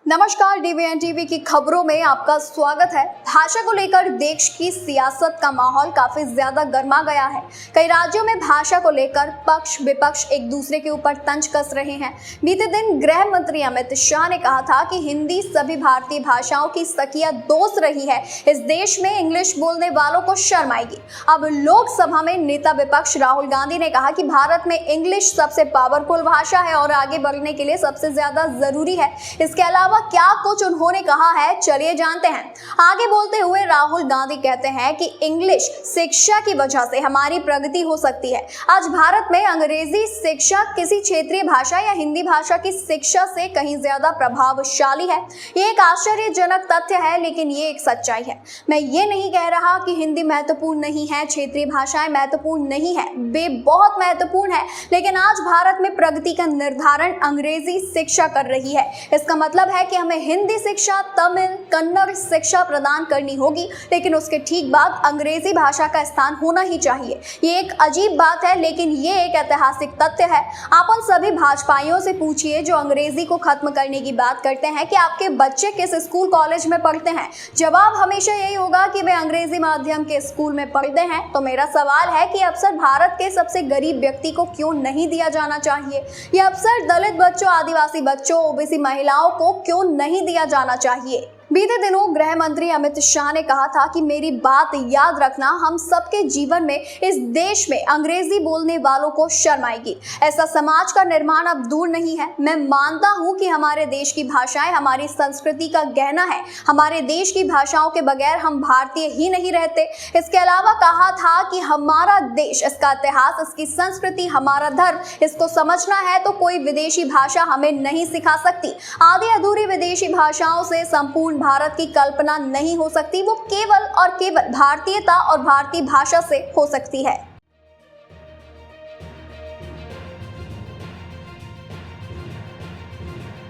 नमस्कार, डीवीएन टीवी की खबरों में आपका स्वागत है। भाषा को लेकर देश की सियासत का माहौल काफी ज्यादा गर्मा गया है। कई राज्यों में भाषा को लेकर पक्ष विपक्ष एक दूसरे के ऊपर तंज कस रहे हैं। बीते दिन गृह मंत्री अमित शाह ने कहा था कि हिंदी सभी भारतीय भाषाओं की सखिया दोस्त रही है। इस देश में इंग्लिश बोलने वालों को शर्म आएगी। अब लोकसभा में नेता विपक्ष राहुल गांधी ने कहा कि भारत में इंग्लिश सबसे पावरफुल भाषा है और आगे बढ़ने के लिए सबसे ज्यादा जरूरी है। इसके अलावा क्या कुछ उन्होंने कहा है, चलिए जानते हैं। आगे बोलते हुए राहुल गांधी कहते हैं कि इंग्लिश शिक्षा की वजह से हमारी प्रगति हो सकती है। आज भारत में अंग्रेजी शिक्षा किसी क्षेत्रीय भाषा या हिंदी भाषा की शिक्षा से कहीं ज्यादा प्रभावशाली है। ये एक आश्चर्यजनक तथ्य है, लेकिन ये एक सच्चाई है। मैं ये नहीं कह रहा कि हिंदी महत्वपूर्ण नहीं है, क्षेत्रीय भाषाएं महत्वपूर्ण नहीं है, वे बहुत महत्वपूर्ण है, लेकिन आज भारत में प्रगति का निर्धारण अंग्रेजी शिक्षा कर रही है। इसका मतलब है कि हमें हिंदी शिक्षा, तमिल, कन्नड़ शिक्षा प्रदान करनी होगी, लेकिन उसके ठीक बाद अंग्रेजी भाषा का स्थान होना ही चाहिए। ये एक अजीब बात है, लेकिन ये एक ऐतिहासिक तथ्य है। आप उन सभी भाजपाइयों से पूछिए जो अंग्रेजी को खत्म करने की बात करते हैं कि आपके बच्चे किस स्कूल कॉलेज में पढ़ते हैं। जवाब हमेशा यही होगा कि वे अंग्रेजी माध्यम के स्कूल में पढ़ते हैं। तो मेरा सवाल है कि अवसर भारत के सबसे गरीब व्यक्ति को क्यों नहीं दिया जाना चाहिए? यह अवसर दलित बच्चों, आदिवासी बच्चों, ओबीसी महिलाओं को क्यों नहीं दिया जाना चाहिए? बीते दिनों गृह मंत्री अमित शाह ने कहा था कि मेरी बात याद रखना, हम सबके जीवन में इस देश में अंग्रेजी बोलने वालों को शर्म आएगी। ऐसा समाज का निर्माण अब दूर नहीं है। मैं मानता हूं कि हमारे देश की भाषाएं हमारी संस्कृति का गहना है। हमारे देश की भाषाओं के बगैर हम भारतीय ही नहीं रहते। इसके अलावा कहा था कि हमारा देश, इसका इतिहास, इसकी संस्कृति, हमारा धर्म, इसको समझना है तो कोई विदेशी भाषा हमें नहीं सिखा सकती। आधी अधूरी विदेशी भाषाओं से संपूर्ण भारत की कल्पना नहीं हो सकती। वो केवल और केवल भारतीयता और भारतीय भाषा से हो सकती है।